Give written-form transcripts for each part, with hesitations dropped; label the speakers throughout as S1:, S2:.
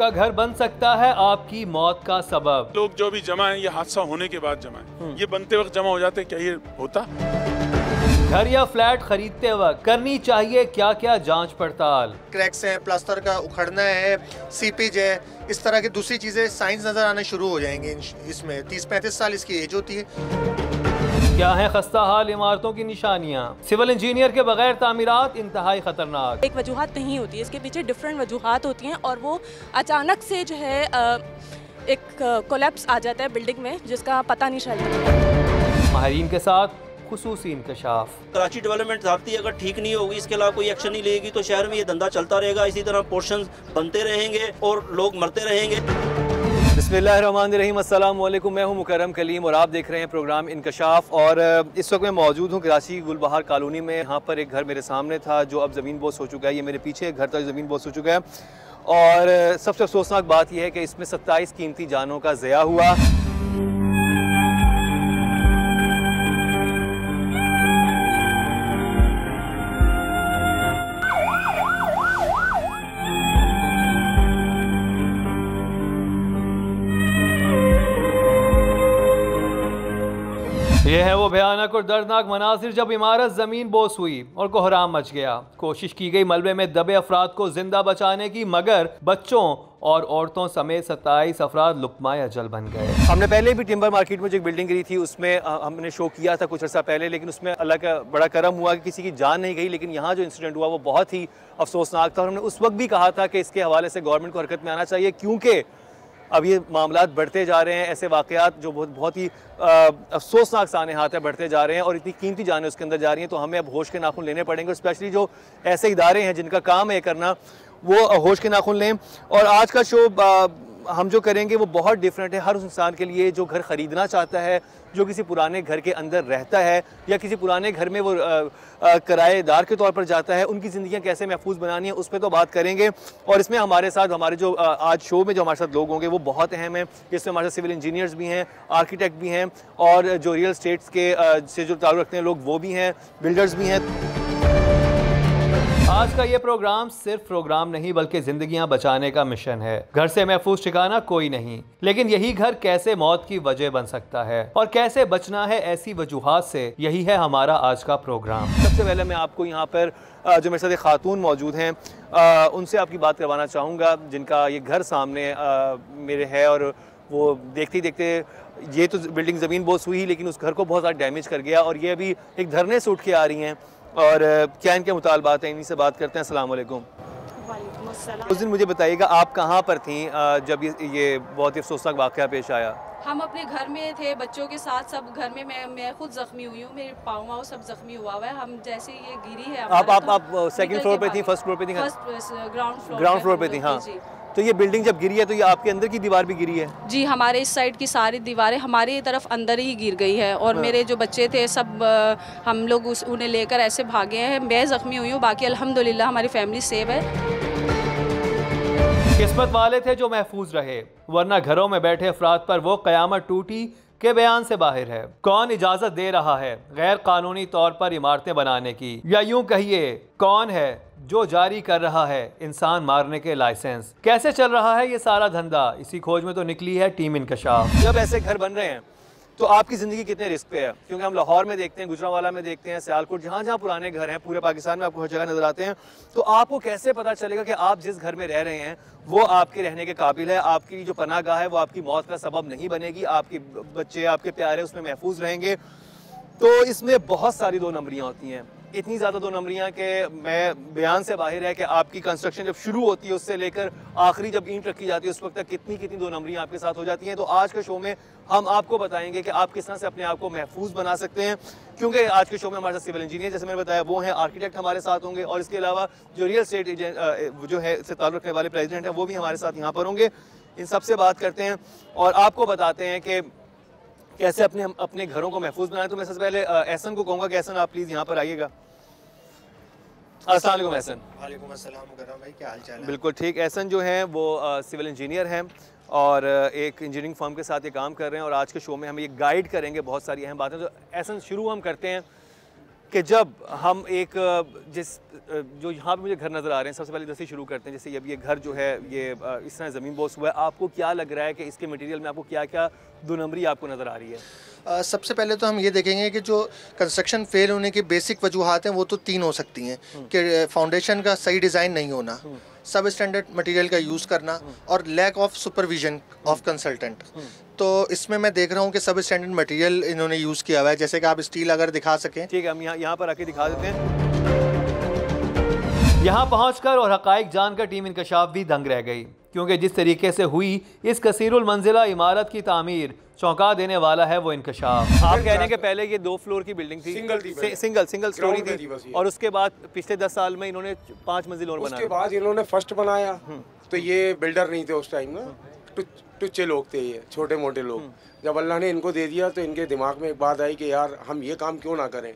S1: आपका घर बन सकता है आपकी मौत का सबब।
S2: लोग जो भी जमा है ये हादसा होने के बाद जमा है, ये बनते वक्त जमा हो जाते, क्या ये होता?
S1: घर या फ्लैट खरीदते वक्त करनी चाहिए क्या क्या जांच पड़ताल?
S3: क्रैक्स हैं, प्लास्टर का उखड़ना है, सीपेज है, इस तरह की दूसरी चीजें साइंस नजर आने शुरू हो जाएंगे। इसमें 30-35 साल इसकी एज होती है।
S1: क्या है खस्ता हाल इमारतों की निशानियाँ? सिविल इंजीनियर के बगैर तामीरात इंतहाई खतरनाक।
S4: एक वजूहात नहीं होती है, इसके पीछे डिफरेंट वजूहात होती हैं और वो अचानक से जो है एक कोलैप्स आ जाता है बिल्डिंग में जिसका पता नहीं चलता।
S1: माहिरीन के साथ खुसूसी इंकशाफ।
S5: कराची डेवलपमेंट ज़ाब्ती अगर ठीक नहीं होगी, इसके अलावा कोई एक्शन नहीं लेगी तो शहर में ये धंधा चलता रहेगा, इसी तरह पोर्शंस बनते रहेंगे और लोग मरते रहेंगे।
S6: बिस्मिल्लाहिर्रहमानिर्रहीम, अस्सलाम वालेकुम। मैं हूं मुकर्रम कलीम और आप देख रहे हैं प्रोग्राम इनकशाफ। और इस वक्त मैं मौजूद हूं कराची गुलबहार कॉलोनी में। यहाँ पर एक घर मेरे सामने था जो अब ज़मीन बोस हो चुका है। ये मेरे पीछे एक घर था जो ज़मीन बोस हो चुका है। और सबसे अफसोसनाक बात यह है कि इसमें 27 कीमती जानों का ज़या हुआ।
S1: यह है वो भयानक और दर्दनाक मनाजिर जब इमारत जमीन बोस हुई और कोहराम मच गया। कोशिश की गई मलबे में दबे अफराद को जिंदा बचाने की, मगर बच्चों और औरतों समेत 27 अफराद लुकमाए अजल बन गए।
S6: हमने पहले भी टिम्बर मार्केट में जो एक बिल्डिंग गिरी थी उसमें हमने शो किया था कुछ अर्सा पहले, लेकिन उसमें अल्लाह का बड़ा करम हुआ कि किसी की जान नहीं गई। लेकिन यहाँ जो इंसिडेंट हुआ वो बहुत ही अफसोसनाक था और हमने उस वक्त भी कहा था कि इसके हवाले से गवर्नमेंट को हरकत में आना चाहिए, क्योंकि अब ये मामलात बढ़ते जा रहे हैं। ऐसे वाक़यात जो बहुत ही अफसोसनाक सामने हाथ है बढ़ते जा रहे हैं और इतनी कीमती जानें उसके अंदर जा रही हैं। तो हमें अब होश के नाखून लेने पड़ेंगे। स्पेशली जो ऐसे इदारे हैं जिनका काम है करना, वो होश के नाखून लें। और आज का शो हम जो करेंगे वो बहुत डिफरेंट है हर उस इंसान के लिए जो घर ख़रीदना चाहता है, जो किसी पुराने घर के अंदर रहता है या किसी पुराने घर में वो किराएदार के तौर पर जाता है। उनकी ज़िंदगियाँ कैसे महफूज बनानी है उस पर तो बात करेंगे। और इसमें हमारे साथ हमारे जो आज शो में जो हमारे साथ लोग होंगे वो बहुत अहम हैं। इसमें हमारे साथ सिविल इंजीनियर्स भी हैं, आर्किटेक्ट भी हैं और जो रियल स्टेट्स के से जो ताल्लुक़ रखते हैं लोग वो भी हैं, बिल्डर्स भी हैं।
S1: आज का ये प्रोग्राम सिर्फ प्रोग्राम नहीं बल्कि जिंदगियां बचाने का मिशन है। घर से महफूज ठिकाना कोई नहीं, लेकिन यही घर कैसे मौत की वजह बन सकता है और कैसे बचना है ऐसी वजूहात से, यही है हमारा आज का प्रोग्राम।
S6: सबसे पहले मैं आपको यहाँ पर जो मेरे साथ एक खातून मौजूद हैं उनसे आपकी बात करवाना चाहूँगा, जिनका ये घर सामने मेरे है और वो देखते ही देखते ये तो बिल्डिंग ज़मीन बोस हुई लेकिन उस घर को बहुत ज़्यादा डैमेज कर गया और ये अभी एक धरने से उठ के आ रही हैं। और क्या इनके मुतालबात हैं, इन्हीं से बात करते हैं। अस्सलाम वालेकुम।
S4: वालेकुम अस्सलाम।
S6: उस दिन मुझे बताइएगा आप कहाँ पर थीं जब ये बहुत ही अफसोसनाक वाक़या पेश आया?
S4: हम अपने घर में थे बच्चों के साथ, सब घर में। मैं खुद जख्मी हुई हूँ, मेरे पाँव सब जख्मी हुआ हुआ है। हम जैसे ये गिरी है
S6: आप सेकंड फ्लोर पे थी, फर्स्ट फ्लोर पे थी? ग्राउंड फ्लोर पे थी। हाँ, तो ये बिल्डिंग जब गिरी है तो ये आपके अंदर की दीवार भी गिरी है? जी,
S4: हमारे इस साइड की सारी दीवारें हमारी तरफ अंदर ही गिर गई है और मेरे जो बच्चे थे सब हम लोग उन्हें लेकर ऐसे भागे हैं। मैं ज़ख्मी हुई हूँ, बाकी अल्हम्दुलिल्लाह हमारी फैमिली सेव है।
S1: किस्मत वाले थे जो महफूज रहे, वरना घरों में बैठे अफराद पर वो क़यामत टूटी के बयान से बाहर है। कौन इजाज़त दे रहा है गैर कानूनी तौर पर इमारतें बनाने की, या यूं कहिए कौन है जो जारी कर रहा है इंसान मारने के लाइसेंस? कैसे चल रहा है ये सारा धंधा? इसी खोज में तो निकली है टीम इनकशाफ।
S6: जब ऐसे घर बन रहे हैं तो आपकी ज़िंदगी कितने रिस्क पे है? क्योंकि हम लाहौर में देखते हैं, गुजरांवाला में देखते हैं, सियालकोट, जहाँ जहाँ पुराने घर हैं पूरे पाकिस्तान में आपको हर जगह नजर आते हैं। तो आपको कैसे पता चलेगा कि आप जिस घर में रह रहे हैं वो आपके रहने के काबिल है, आपकी जो पनाहगाह है वो आपकी मौत का सबब नहीं बनेगी, आपके बच्चे आपके प्यारे उसमें महफूज रहेंगे? तो इसमें बहुत सारी दो नंबरियाँ होती हैं, इतनी ज़्यादा दो नंबरियाँ कि मैं बयान से बाहर है कि आपकी कंस्ट्रक्शन जब शुरू होती है उससे लेकर आखिरी जब ईंट रखी जाती है उस वक्त तक कितनी दो नंबरियाँ आपके साथ हो जाती हैं। तो आज के शो में हम आपको बताएंगे कि आप किस तरह से अपने आप को महफूज बना सकते हैं, क्योंकि आज के शो में हमारे साथ सिविल इंजीनियर जैसे मैंने बताया वो हैं, आर्किटेक्ट हमारे साथ होंगे और इसके अलावा जो रियल स्टेट एजेंट जो है से ताल्लुक़ रखने वाले प्रेसिडेंट हैं वो भी हमारे साथ यहाँ पर होंगे। इन सबसे बात करते हैं और आपको बताते हैं कि कैसे अपने घरों को महफूज बनाएं। तो मैं सबसे पहले एहसन को कहूँगा कि एहसन आप प्लीज़ यहाँ पर आइएगा। अस्सलाम वालेकुम एहसन।
S3: वालेकुम अस्सलाम मुकर्रम भाई, क्या हाल चाल है?
S6: बिल्कुल ठीक। एहसन जो हैं वो सिविल इंजीनियर हैं और एक इंजीनियरिंग फर्म के साथ ये काम कर रहे हैं और आज के शो में हम ये गाइड करेंगे बहुत सारी अहम बातें। तो एहसन शुरू हम करते हैं कि जब हम एक जो यहाँ पे मुझे घर नज़र आ रहे हैं, सबसे पहले दस्ती शुरू करते हैं। जैसे अब ये घर जो है ये इस तरह ज़मीन बोस हुआ है, आपको क्या लग रहा है कि इसके मटेरियल में आपको क्या क्या दो नंबरी आपको नज़र आ रही है?
S3: सबसे पहले तो हम ये देखेंगे कि जो कंस्ट्रक्शन फेल होने की बेसिक वजूहात हैं वो तो 3 हो सकती हैं कि फाउंडेशन का सही डिज़ाइन नहीं होना, सब स्टैंडर्ड मटेरियल का यूज़ करना और lack of supervision of consultant. तो इसमें मैं देख रहा हूँ कि सब स्टैंडर्ड मटेरियल इन्होंने यूज़ किया हुआ है। जैसे कि आप स्टील अगर दिखा सकें।
S6: ठीक है, हम यहाँ पर आके दिखा देते हैं।
S1: यहाँ पहुँचकर और हक़ाइक़ जानकर टीम इंकशाफ भी दंग रह गई, क्योंकि जिस तरीके से हुई इस कसीरुल मंजिला इमारत की तामीर चौंका देने वाला है वो इंकशाफ।
S6: आप कह रहे हैं कि पहले ये 2 फ्लोर की बिल्डिंग थी, सिंगल स्टोरी थी, और उसके बाद पिछले 10 साल में इन्होंने 5 मंजिल और बनाया।
S7: उसके बाद इन्होंने फर्स्ट बनाया, तो ये बिल्डर नहीं थे उस टाइम ना, टुच्चे लोग थे ये, छोटे मोटे लोग। जब अल्लाह ने इनको दे दिया तो इनके दिमाग में एक बात आई कि यार हम ये काम क्यों ना करें।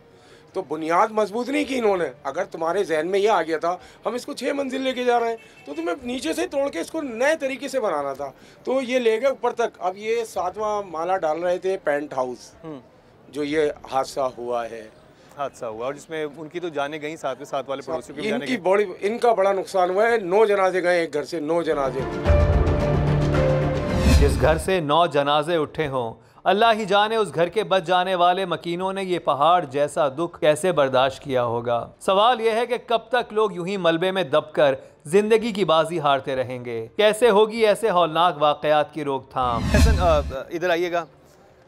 S7: तो बुनियाद मजबूत नहीं की इन्होंने। अगर तुम्हारे जहन में ये आ गया था हम इसको 6 मंजिल लेके जा रहे हैं, तो तुम्हें नीचे से तोड़ के इसको नए तरीके से बनाना था, तो ये ले गए ऊपर तक। अब ये 7वां माला डाल रहे थे पेंट हाउस, जो ये हादसा हुआ और जिसमें उनकी तो जाने गई, साथ में साथ वाले पड़ोसियों की जाने गई। इनका बड़ा नुकसान हुआ है। 9 जनाजे गए एक घर से, 9 जनाजे।
S1: जिस घर से 9 जनाजे उठे हों, अल्लाह ही जाने उस घर के बच जाने वाले मकीनों ने ये पहाड़ जैसा दुख कैसे बर्दाश्त किया होगा। सवाल यह है कि कब तक लोग यूं ही मलबे में दबकर जिंदगी की बाजी हारते रहेंगे? कैसे होगी ऐसे हौलनाक वाकयात की रोकथाम?
S6: इधर आइएगा,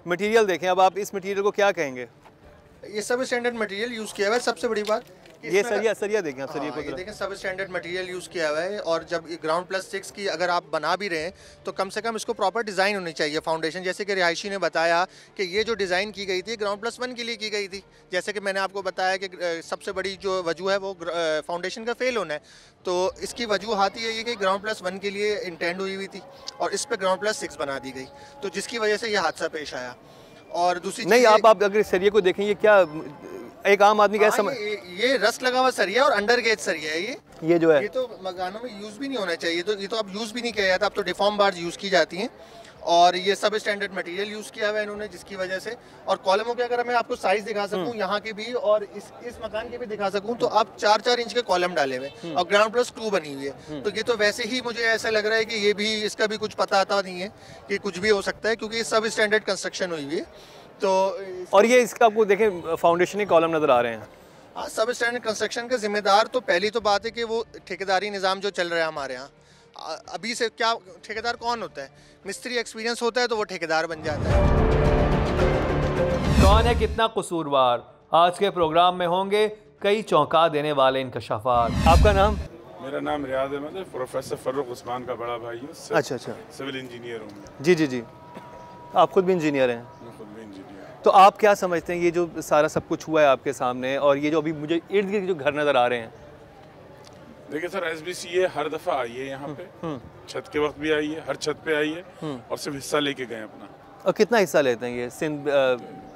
S6: मटेरियल देखें। अब आप इस मटेरियल को क्या कहेंगे?
S3: ये सब स्टैंडर्ड मटेरियल यूज़ किया हुआ है। सबसे बड़ी बात
S6: ये सरिया देखें आप, सरिया को
S3: ये देखें, सब स्टैंडर्ड मटेरियल यूज़ किया हुआ है। और जब ग्राउंड प्लस 6 की अगर आप बना भी रहे हैं तो कम से कम इसको प्रॉपर डिज़ाइन होनी चाहिए फाउंडेशन। जैसे कि रिहायशी ने बताया कि ये जो डिज़ाइन की गई थी ग्राउंड प्लस 1 के लिए की गई थी। जैसे कि मैंने आपको बताया कि सबसे बड़ी जो वजह है वो फाउंडेशन का फेल होना है। तो इसकी वजूहात ये है कि ग्राउंड प्लस 1 के लिए इंटेंड हुई थी और इस पर ग्राउंड प्लस 6 बना दी गई, तो जिसकी वजह से ये हादसा पेश आया। और दूसरी
S6: नहीं, आप अगर सरिया को देखें, ये क्या एक आम आदमी कैसे समझ?
S3: ये रस्ट लगा हुआ सरिया और अंडर गेज सरिया है।
S6: ये जो है
S3: ये तो मकानों में यूज़ भी नहीं होना चाहिए। तो ये तो अब यूज़ भी नहीं किया जाता, अब तो डिफॉर्म बार्स यूज़ की जाती हैं। और ये सब स्टैंडर्ड मटेरियल यूज़ किया हुआ है इन्होंने, जिसकी वजह से। और कॉलमों के अगर मैं आपको साइज़ दिखा सकूं यहाँ के भी और इस मकान के भी दिखा सकूं, तो आप 4-4 इंच के कॉलम डाले हुए और ग्राउंड प्लस 2 बनी हुई है। तो ये तो वैसे ही मुझे ऐसा लग रहा है कि ये भी, इसका भी कुछ पता आता नहीं है कि कुछ भी हो सकता है, क्योंकि ये सब स्टैंडर्ड कंस्ट्रक्शन हुई हुई है। तो
S6: और ये इसका आपको देखें फाउंडेशन के कॉलम नज़र आ रहे हैं।
S3: हाँ, सब स्टैंडर्ड कंस्ट्रक्शन का जिम्मेदार तो पहली तो बात है कि वो ठेकेदारी निज़ाम जो चल रहा है हमारे यहाँ अभी से, क्या ठेकेदार कौन होता है? मिस्त्री एक्सपीरियंस होता है तो वो ठेकेदार बन जाता है।
S1: कौन है कितना कसूरवार? आज के प्रोग्राम में होंगे कई चौंका देने वाले इंकशाफात।
S6: आपका नाम?
S2: मेरा नाम रियाज अहमद है, प्रोफेसर फर्रुख उस्मान का बड़ा भाई हूँ।
S6: अच्छा,
S2: सिविल इंजीनियर हूँ।
S6: जी। आप खुद भी इंजीनियर हैं?
S2: खुद भी इंजीनियर।
S6: तो आप क्या समझते हैं ये जो सारा सब कुछ हुआ है आपके सामने, और ये जो अभी मुझे इर्द गिर्द जो घर नज़र आ रहे हैं?
S2: देखिए सर, SBCA हर दफ़ा आई है यहाँ पे, छत के वक्त भी आई है, हर छत पे आई है और सिर्फ हिस्सा लेके गए अपना।
S6: और कितना हिस्सा लेते हैं ये सिंध?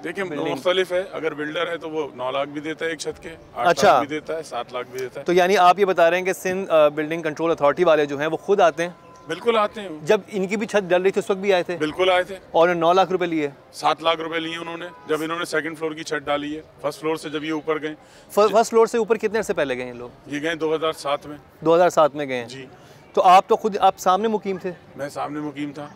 S2: देखिए मुख्तलिफ है, अगर बिल्डर है तो वो 9 लाख भी देता है एक छत के, 8 लाख भी देता है, 7 लाख भी देता है।
S6: तो यानी आप ये बता रहे हैं कि सिंध बिल्डिंग कंट्रोल अथॉरिटी वाले जो हैं वो खुद आते हैं?
S2: बिल्कुल आते हैं।
S6: जब इनकी भी छत डल रही थी उस वक्त भी आए थे?
S2: बिल्कुल आए थे।
S6: और 9 लाख रुपए लिए?
S2: 7 लाख रुपए लिए उन्होंने, जब इन्होंने सेकंड फ्लोर की छत डाली है। फर्स्ट फ्लोर से जब ये ऊपर गए,
S6: फर्स्ट फ्लोर से ऊपर कितने से पहले गए ये लोग?
S2: ये गए 2007 में।
S6: 2007 में गए जी। तो आप तो खुद, आप सामने मुकीम थे?
S2: मैं सामने मुकीम था।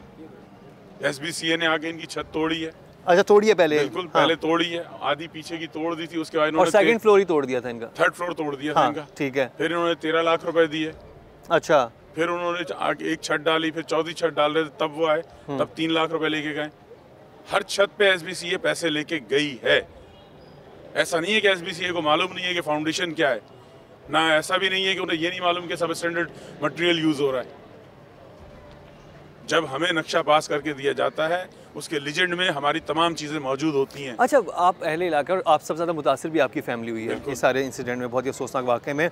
S2: SBCA ने आके इनकी छत तोड़ी है।
S6: अच्छा, तोड़ी है पहले?
S2: बिल्कुल, पहले तोड़ी है, आधी पीछे की तोड़ दी थी, उसके बाद
S6: और सेकंड फ्लोर ही तोड़ दिया था इनका?
S2: 3rd फ्लोर तोड़ दिया था इनका।
S6: ठीक है।
S2: फिर इन्होंने 13 लाख रुपए दिए।
S6: अच्छा।
S2: फिर उन्होंने आगे एक छत डाली, फिर चौथी छत डाल रहे थे, तब वो आए, तब 3 लाख रुपए लेके गए। हर छत पे SBCA पैसे लेके गई है। ऐसा नहीं है कि SBCA को मालूम नहीं है कि फाउंडेशन क्या है, ना ऐसा भी नहीं है कि उन्हें ये नहीं मालूम कि सब स्टैंडर्ड मटेरियल यूज हो रहा है। जब हमें नक्शा पास करके दिया जाता है, उसके लीजेंड में हमारी तमाम चीज़ें मौजूद होती हैं।
S6: अच्छा, आप अहले इलाका और आप सबसे ज़्यादा मुतासिर भी आपकी फैमिली हुई है इस सारे इंसिडेंट में, बहुत ही अफसोसनाक वाक़े में,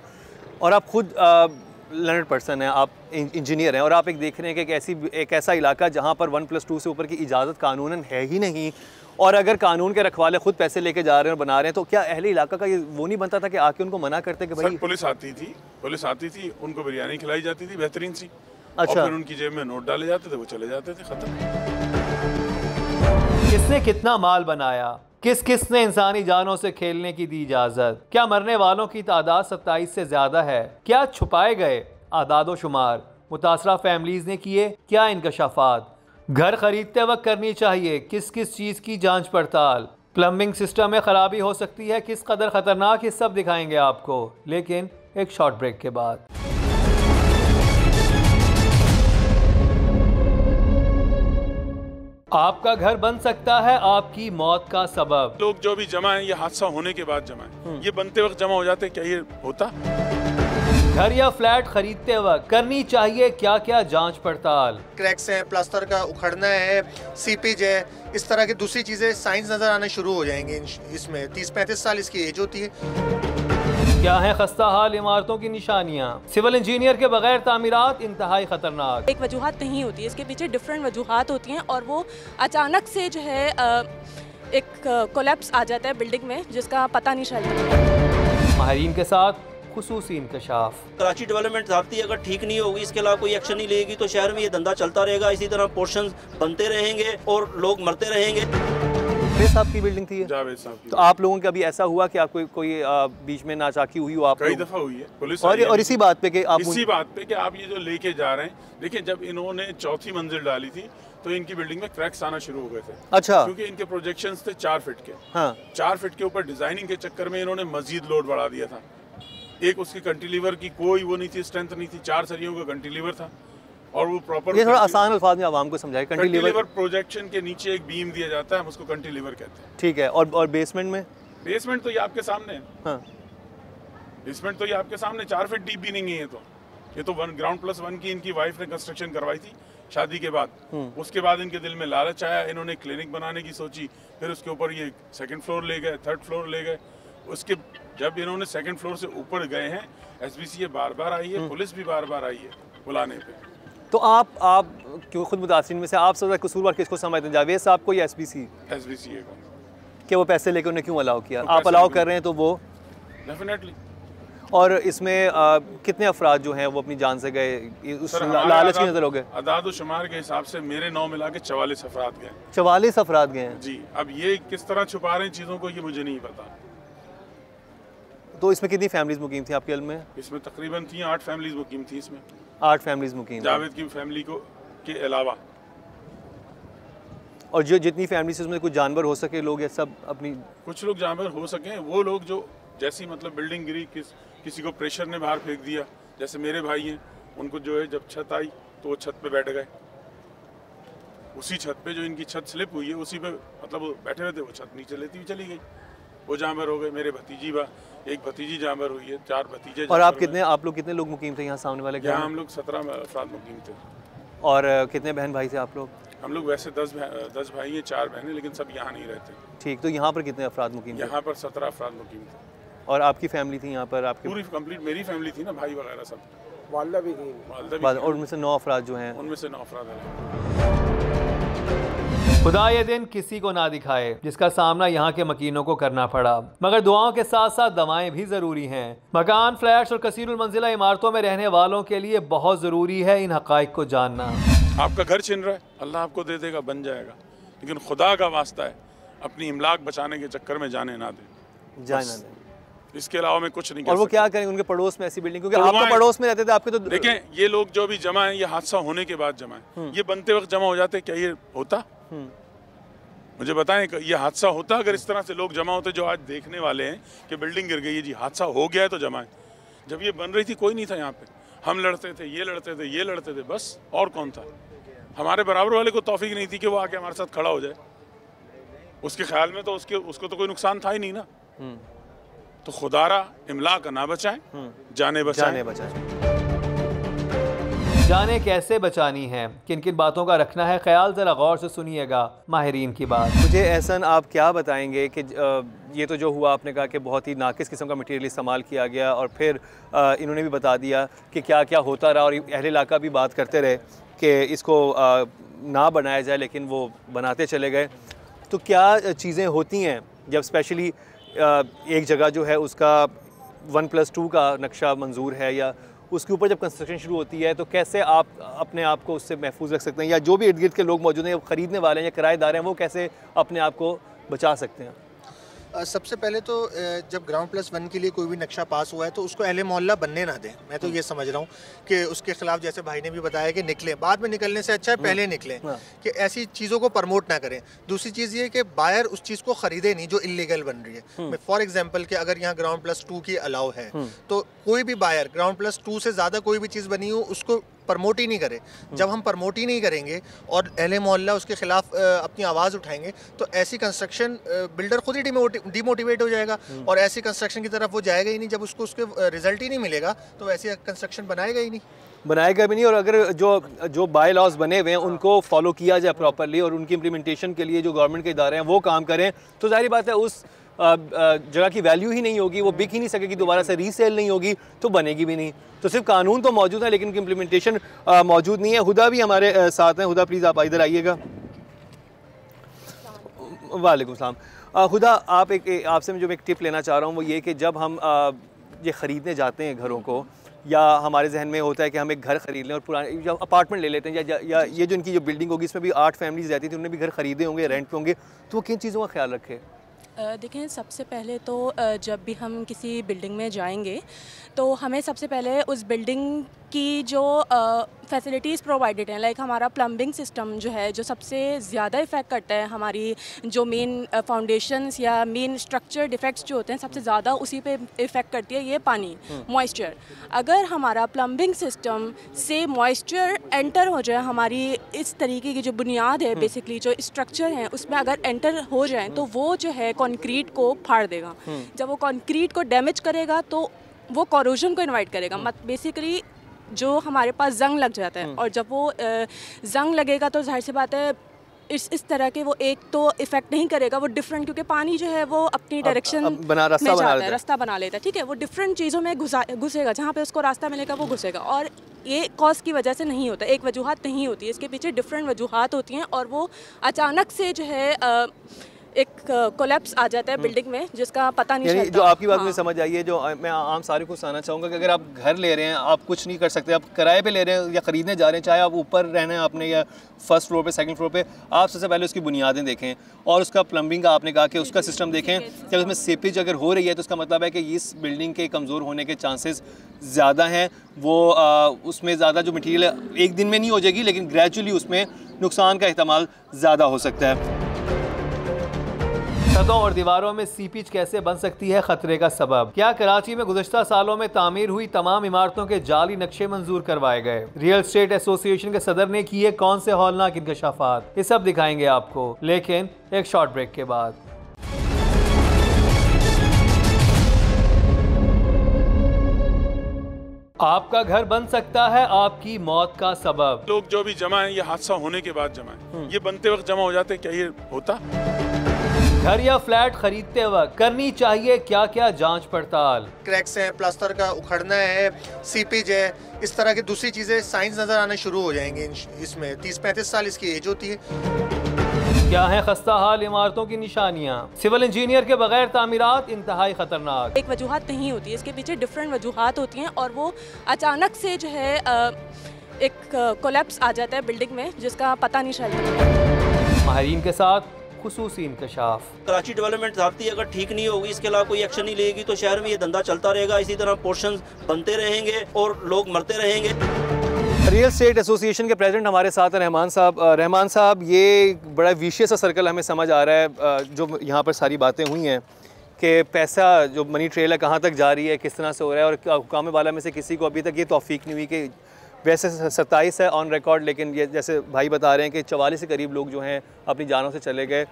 S6: और आप खुद लर्नड पर्सन हैं, आप इंजीनियर हैं, और आप एक देख रहे हैं कि एक ऐसा इलाका जहाँ पर 1+2 से ऊपर की इजाज़त कानूनन है ही नहीं, और अगर कानून के रखवाले खुद पैसे लेके जा रहे हैं और बना रहे हैं, तो क्या अहले इलाका का ये वो नहीं बनता था कि आके उनको मना करते कि भाई?
S2: पुलिस आती थी, उनको बिरयानी खिलाई जाती थी बेहतरीन सी, और फिर उनकी जेब में नोट डाले जाते थे, वो चले जाते थे, खत्म।
S1: किसने कितना माल बनाया, किस किस ने इंसानी जानों से खेलने की दी इजाजत, क्या मरने वालों की तादाद 27 से ज्यादा है, क्या छुपाए गए आदादो शुमार, मुतासरा फैमिलीज ने किए क्या इंकशाफात, घर खरीदते वक्त करनी चाहिए किस किस चीज की जांच पड़ताल, प्लम्बिंग सिस्टम में खराबी हो सकती है किस कदर खतरनाक, ये सब दिखाएंगे आपको, लेकिन एक शॉर्ट ब्रेक के बाद। आपका घर बन सकता है आपकी मौत का सबब।
S2: लोग जो भी जमा है ये हादसा होने के बाद जमा है, ये बनते वक्त जमा हो जाते, क्या ये होता?
S1: घर या फ्लैट खरीदते वक्त करनी चाहिए क्या क्या जांच पड़ताल।
S3: क्रैक्स हैं, प्लास्टर का उखड़ना है, सीपेज है, इस तरह की दूसरी चीजें साइंस नजर आने शुरू हो जाएंगे। इसमें 30-35 साल इसकी एज होती है।
S1: क्या है खस्ता हाल इमारतों की निशानियाँ, सिविल इंजीनियर के बगैर तामीरात इंतहाई खतरनाक।
S8: एक वजूहात नहीं होती है, इसके पीछे डिफरेंट वजूहात होती हैं और वो अचानक से जो है एक कोलैप्स आ जाता है बिल्डिंग में जिसका पता नहीं चलता।
S1: माहिरीन के साथ खुसूसी इंकशाफ।
S5: कराची डेवलपमेंट ज़ाब्ती अगर ठीक नहीं होगी, इसके अलावा कोई एक्शन नहीं लेगी तो शहर में ये धंधा चलता रहेगा, इसी तरह पोर्शंस बनते रहेंगे और लोग मरते रहेंगे।
S6: जावेद साहब की बिल्डिंग थी ये?
S2: जावेद साहब की।
S6: तो आप लोगों के अभी ऐसा हुआ कि आपको कोई बीच में नाचाकी हुई हो? आप
S2: कई दफा हुई है पुलिस
S6: और इसी बात पे कि आप
S2: इसी बात पे कि आप ये जो लेके जा रहे हैं, देखिए जब इन्होंने चौथी मंजिल डाली थी तो इनकी बिल्डिंग में क्रैक्स आना शुरू हो गए थे।
S6: अच्छा।
S2: क्योंकि इनके प्रोजेक्शंस थे 4 फीट के।
S6: हाँ।
S2: 4 फीट के ऊपर डिजाइनिंग के चक्कर में इन्होंने मजीद लोड बढ़ा दिया था। एक उसकी कंटिलीवर की कोई वो नहीं थी, स्ट्रेंथ नहीं थी, 4 सरियों का कंटिलीवर था और वो प्रॉपर।
S6: ये थोड़ा आसान अल्फाज में आवाम को समझाए।
S2: कंटिलीवर प्रोजेक्शन के नीचे एक बीम दिया जाता है, हम उसको कंटिलीवर कहते हैं।
S6: ठीक है। और बेसमेंट में?
S2: बेसमेंट तो ये आपके सामने है।
S6: हाँ।
S2: बेसमेंट तो ये आपके सामने 4 फीट डीप भी नहीं है। ये तो ग्राउंड प्लस 1 की इनकी वाइफ ने कंस्ट्रक्शन करवाई थी शादी के बाद। उसके बाद इनके दिल में लालच आया, इन्होंने क्लिनिक बनाने की सोची, फिर उसके ऊपर ये 2nd फ्लोर ले गए, 3rd फ्लोर ले गए। उसके जब इन्होंने 2nd फ्लोर से ऊपर गए हैं, SBCA बार-बार आई है, पुलिस भी बार-बार आई है बुलाने पे।
S6: तो आप क्यों खुद मुतासिरीन में से आप सबसे कसूरवार किसको समझते हैं, जावेद साहब को या
S2: SBCA को?
S6: कि वो पैसे लेकर उन्हें क्यों अलाउ किया? आप अलाउ कर रहे हैं तो वो
S2: डेफिनेटली।
S6: और इसमें कितने अफराद जो हैं वो अपनी जान से गए, उस लालच की नजर हो गए?
S2: अदाद शुमार के हिसाब से मेरे 9 मिला के 44 अफराद गए।
S6: 44 अफराद गए हैं
S2: जी। अब ये किस तरह छुपा रहे हैं चीज़ों को, ये मुझे नहीं पता।
S6: तो इसमें कितनी फैमिलीज मुकीम थी आपके इल्म में?
S2: इसमें तकरीबन थी 8 फैमिलीज मुकीम थी। इसमें
S6: 8 फैमिलीज मुकीम,
S2: जावेद की फैमिली को के अलावा।
S6: और जो जितनी फैमिली से उसमें कुछ जानवर हो सके लोग, ये सब अपनी
S2: कुछ लोग जानवर हो सके, वो लोग जो जैसी मतलब बिल्डिंग गिरी, किसी को प्रेशर ने बाहर फेंक दिया, जैसे मेरे भाई हैं, उनको जो है जब छत आई तो वो छत पे बैठ गए। उसी छत पे जो इनकी छत स्लिप हुई है उसी पे मतलब वो बैठे हुए थे, वो छत नीचे लेती हुई चली गई, वो जानवर हो गए। मेरे एक भतीजी जानवर हुई है, 4 भतीजे।
S6: और आप लोग कितने लोग मुकीम थे यहाँ सामने वाले?
S2: यहाँ हम लोग 17 अफराद मुकीम थे।
S6: और कितने बहन भाई थे आप लोग?
S2: हम लोग वैसे 10 भाई हैं, 4 बहनें, लेकिन सब यहाँ नहीं रहते।
S6: ठीक। तो यहाँ पर कितने अफराद मुकीम थे?
S2: यहाँ पर 17 अफराद मुकीम थे।
S6: और आपकी फैमिली थी यहाँ पर? आपकी
S2: पूरी कंप्लीट मेरी फैमिली थी ना, भाई वगैरह सब।
S7: वालदा भी थी।
S6: और उनमें से 9 अफराद जो हैं,
S2: उनमें से 9 अफराद हैं।
S1: खुदा ये दिन किसी को ना दिखाए जिसका सामना यहाँ के मकीनों को करना पड़ा, मगर दुआओं के साथ साथ दवाएं भी ज़रूरी हैं। मकान, फ्लैट्स और कसीरुल मंजिला इमारतों में रहने वालों के लिए बहुत ज़रूरी है इन हक़ाइक़ को जानना।
S2: आपका घर छिन रहा है, अल्लाह आपको दे देगा, बन जाएगा, लेकिन खुदा का वास्ता है अपनी इमलाक बचाने के चक्कर में जाने ना दें। इसके अलावा मैं कुछ नहीं कर सकता।
S6: और वो क्या करेंगे उनके पड़ोस में ऐसी बिल्डिंग, क्योंकि आप तो पड़ोस में रहते थे आपके। तो
S2: देखें, ये लोग जो अभी जमा है, ये हादसा होने के बाद जमा है। ये बनते वक्त जमा हो जाते, क्या ये होता? मुझे बताएं, ये हादसा होता अगर इस तरह से लोग जमा होते जो आज देखने वाले हैं कि बिल्डिंग गिर गई है जी, हादसा हो गया है तो जमा है। जब ये बन रही थी कोई नहीं था यहाँ पे, हम लड़ते थे, ये लड़ते थे, ये लड़ते थे, बस और कौन था? हमारे बराबर वाले को तौफीक नहीं थी कि वो आके हमारे साथ खड़ा हो जाए। उसके ख्याल में तो उसको तो कोई नुकसान था ही नहीं ना। तो खुदारा इमला का ना बचाएं, जाने बचाएं।
S1: जाने कैसे बचानी है, किन किन बातों का रखना है ख्याल, ज़रा गौर से सुनिएगा माहिरीन की बात।
S6: मुझे एहसन आप क्या बताएंगे कि ये तो जो हुआ, आपने कहा कि बहुत ही नाकिस किस्म का मटेरियल इस्तेमाल किया गया, और फिर इन्होंने भी बता दिया कि क्या क्या होता रहा, और अहले इलाका भी बात करते रहे कि इसको ना बनाया जाए, लेकिन वो बनाते चले गए। तो क्या चीज़ें होती हैं जब स्पेशली एक जगह जो है उसका 1+2 का नक्शा मंजूर है, या उसके ऊपर जब कंस्ट्रक्शन शुरू होती है तो कैसे आप अपने आप को उससे महफूज रख सकते हैं, या जो भी इर्द गिर्द के लोग मौजूद हैं, ख़रीदने वाले हैं या किराएदार हैं, वो कैसे अपने आप को बचा सकते हैं?
S3: सबसे पहले तो जब ग्राउंड+1 के लिए कोई भी नक्शा पास हुआ है तो उसको अहले मोहल्ला बनने ना दें। मैं तो ये समझ रहा हूँ कि उसके खिलाफ, जैसे भाई ने भी बताया कि निकलें, बाद में निकलने से अच्छा है पहले निकलें, कि ऐसी चीज़ों को प्रमोट ना करें। दूसरी चीज़ ये कि बायर उस चीज़ को ख़रीदे नहीं जो इलीगल बन रही है। फॉर एग्जाम्पल कि अगर यहाँ ग्राउंड+2 की अलाउ है तो कोई भी बायर ग्राउंड+2 से ज़्यादा कोई भी चीज़ बनी हो उसको प्रमोट ही नहीं करे। जब हम प्रमोट ही नहीं करेंगे और अहले मोहल्ला उसके खिलाफ अपनी आवाज़ उठाएंगे तो ऐसी कंस्ट्रक्शन बिल्डर खुद ही डिमोटिवेट हो जाएगा और ऐसी कंस्ट्रक्शन की तरफ वो जाएगा ही नहीं। जब उसको उसके रिजल्ट ही नहीं मिलेगा तो ऐसी कंस्ट्रक्शन बनाएगा ही नहीं,
S6: बनाएगा भी नहीं। और अगर जो बाय लॉज बने हुए हैं उनको फॉलो किया जाए प्रॉपर्ली और उनकी इम्प्लीमेंटेशन के लिए जो गवर्नमेंट के इदारे हैं वो काम करें, तो जाहिर बात है उस जगह की वैल्यू ही नहीं होगी, वो बिक ही नहीं सकेगी, दोबारा से रीसेल नहीं होगी, तो बनेगी भी नहीं। तो सिर्फ कानून तो मौजूद है लेकिन उनकी इम्प्लीमेंटेशन मौजूद नहीं है। हुदा भी हमारे साथ हैं। हुदा प्लीज़ आप इधर आइएगा। वालेकुम सलाम। हुदा, आप आपसे मैं जो एक टिप लेना चाह रहा हूँ वो ये कि जब हम ये ख़रीदने जाते हैं घरों को, या हमारे जहन में होता है कि हम एक घर ख़रीद लें और पुराने या अपार्टमेंट ले लेते हैं, या ये जो इनकी जो बिल्डिंग होगी इसमें भी 8 फैमिलीज़ रहती थी, उन्होंने भी घर ख़रीदे होंगे, रेंट पे होंगे, तो वो किन चीज़ों का ख्याल रखें?
S8: देखें, सबसे पहले तो जब भी हम किसी बिल्डिंग में जाएंगे तो हमें सबसे पहले उस बिल्डिंग की जो फैसिलिटीज़ प्रोवाइडेड हैं, लाइक हमारा प्लम्बिंग सिस्टम जो है, जो सबसे ज़्यादा इफ़ेक्ट करता है हमारी जो मेन फाउंडेशंस या मेन स्ट्रक्चर डिफेक्ट्स जो होते हैं, सबसे ज़्यादा उसी पे इफ़ेक्ट करती है ये पानी, मॉइस्चर। अगर हमारा प्लम्बिंग सिस्टम से मॉइस्चर एंटर हो जाए, हमारी इस तरीके की जो बुनियाद है, बेसिकली जो स्ट्रक्चर है उसमें अगर एंटर हो जाए तो वो जो है कंक्रीट को फाड़ देगा। जब वो कंक्रीट को डैमेज करेगा तो वो कोरोजन को इनवाइट करेगा। बेसिकली जो हमारे पास जंग लग जाता है, और जब वो जंग लगेगा तो जाहिर सी बात है इस तरह के वो एक तो इफेक्ट नहीं करेगा, वो डिफरेंट, क्योंकि पानी जो है वो अपनी डायरेक्शन में जाता है, रास्ता बना लेता है, ठीक है, वो डिफरेंट चीज़ों में घुसेगा, जहाँ पे उसको रास्ता मिलेगा वो घुसेगा। और ये कॉज की वजह से नहीं होता, एक वजूहत नहीं होती है, इसके पीछे डिफरेंट वजूहत होती हैं, और वो अचानक से जो है एक कोलैप्स आ जाता है बिल्डिंग में जिसका पता नहीं चलता।
S6: जो आपकी बात मुझे समझ आई है, जो मैं आम सारे को सुनाना चाहूँगा कि अगर आप घर ले रहे हैं, आप कुछ नहीं कर सकते, आप किराए पे ले रहे हैं या ख़रीदने जा रहे हैं, चाहे आप ऊपर रहना है आपने या फर्स्ट फ्लोर पे, सेकंड फ्लोर पे, आप सबसे पहले उसकी बुनियादें देखें और उसका प्लम्बिंग का आपने कहा कि उसका सिस्टम देखें कि उसमें सेपेज अगर हो रही है तो उसका मतलब है कि इस बिल्डिंग के कमज़ोर होने के चांसेस ज़्यादा हैं। वो उसमें ज़्यादा जो मटीरियल एक दिन में नहीं हो जाएगी, लेकिन ग्रेजुअली उसमें नुकसान का एहतमाल ज़्यादा हो सकता है।
S1: छतों और दीवारों में सीपेज कैसे बन सकती है खतरे का सबब? क्या कराची में गुज़श्ता सालों में तामीर हुई तमाम इमारतों के जाली नक्शे मंजूर करवाए गए? रियल एस्टेट एसोसिएशन के सदर ने किए कौन से हौलनाक इंकशाफात? ये सब दिखाएंगे आपको, लेकिन एक शॉर्ट ब्रेक के बाद। आपका घर बन सकता है आपकी मौत का सबब।
S2: लोग जो भी जमा है ये हादसा होने के बाद जमा है, ये बनते वक्त जमा हो जाते, क्या ये होता?
S1: घर या फ्लैट खरीदते वक्त करनी चाहिए क्या क्या जांच पड़ताल?
S3: क्रैक्स हैं, प्लास्टर का उखड़ना है, सीपेज है, इस तरह की दूसरी चीज़ें साइंस नज़र आने शुरू हो जाएंगी। इसमें 30-35 साल इसकी एज होती है।
S1: क्या है खस्ता हाल इमारतों की निशानियाँ? सिविल इंजीनियर के बगैर तामीरात इंतहाई खतरनाक।
S8: एक वजूहत नहीं होती, इसके पीछे डिफरेंट वजूहत होती हैं, और वो अचानक से जो है एक कोलैप्स आ जाता है बिल्डिंग में जिसका पता नहीं चलता।
S1: माहिरीन के साथ खुसूसी इंकशाफ।
S5: कराची डेवलपमेंट ज़ाब्ती अगर ठीक नहीं होगी, इसके अलावा कोई एक्शन नहीं लेगी तो शहर में ये धंधा चलता रहेगा, इसी तरह पोर्शंस बनते रहेंगे और लोग मरते रहेंगे।
S6: रियल एस्टेट एसोसिएशन के प्रेसिडेंट हमारे साथ हैं रहमान साहब। रहमान साहब, ये बड़ा विशेष सा सर्कल हमें समझ आ रहा है, जो यहाँ पर सारी बातें हुई हैं कि पैसा जो मनी ट्रेल है कहाँ तक जा रही है, किस तरह से हो रहा है, और हुकाम वाला में से किसी को अभी तक ये तौफीक नहीं हुई कि वैसे 27 है ऑन रिकॉर्ड, लेकिन ये जैसे भाई बता रहे हैं कि 44 के करीब लोग जो हैं अपनी जानों से चले गए।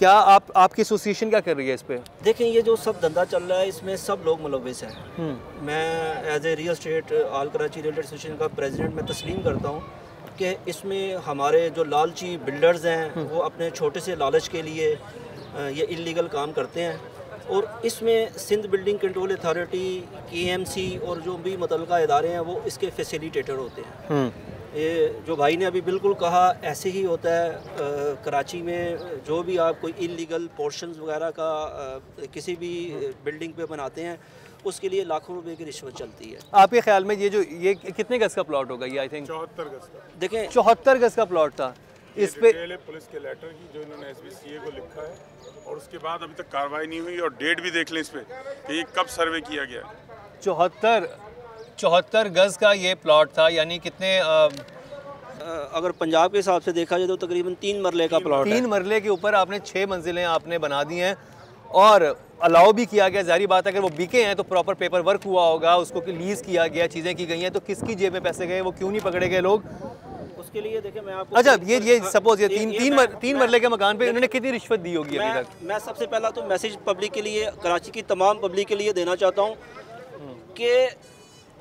S6: क्या आपकी एसोसिएशन क्या कर रही है इस पर?
S5: देखें, ये जो सब धंधा चल रहा है इसमें सब लोग मुलव्विस हैं। मैं as a real state all Karachi real association का प्रेसिडेंट मैं तस्लीम करता हूँ कि इसमें हमारे जो लालची बिल्डर्स हैं वो अपने छोटे से लालच के लिए ये इलीगल काम करते हैं, और इसमें Sindh building control authority, KMC और जो भी मुतल्लिका इदारे हैं वो इसके फैसिलिटेटर होते हैं। ये जो भाई ने अभी बिल्कुल कहा ऐसे ही होता है। कराची में जो भी आप कोई इलीगल पोर्शंस वगैरह का किसी भी बिल्डिंग पे बनाते हैं उसके लिए लाखों रुपए की रिश्वत चलती है।
S6: आपके ख्याल में ये कितने गज का प्लॉट होगा? ये आई थिंक
S2: 74 गज का।
S5: देखें
S6: 74 गज का प्लॉट था। इस पे
S2: पुलिस के लेटर की जो इन्होंने SBCA को लिखा है, और उसके बाद अभी तक कार्रवाई नहीं हुई, और डेट भी देख लें इस पे कि ये कब सर्वे किया गया।
S6: 74 गज का ये प्लॉट था, यानी कितने
S5: अगर पंजाब के हिसाब से देखा जाए तो तकरीबन 3 मरले का प्लॉट है।
S6: 3 मरले के ऊपर आपने 6 मंजिलें आपने बना दी हैं और अलाउ भी किया गया। जारी बात है अगर वो बिके हैं तो प्रॉपर पेपर वर्क हुआ होगा, उसको लीज किया गया, चीज़ें की गई हैं, तो किसकी जेब में पैसे गए, वो क्यों नहीं पकड़े गए लोग?
S5: उसके लिए देखिए मैं आपको
S6: अच्छा ये सपोज ये तीन मरले के मकान पे इन्होंने कितनी रिश्वत दी होगी अभी तक?
S5: मैं सबसे पहला तो मैसेज पब्लिक के लिए, कराची की तमाम पब्लिक के लिए देना चाहता हूँ कि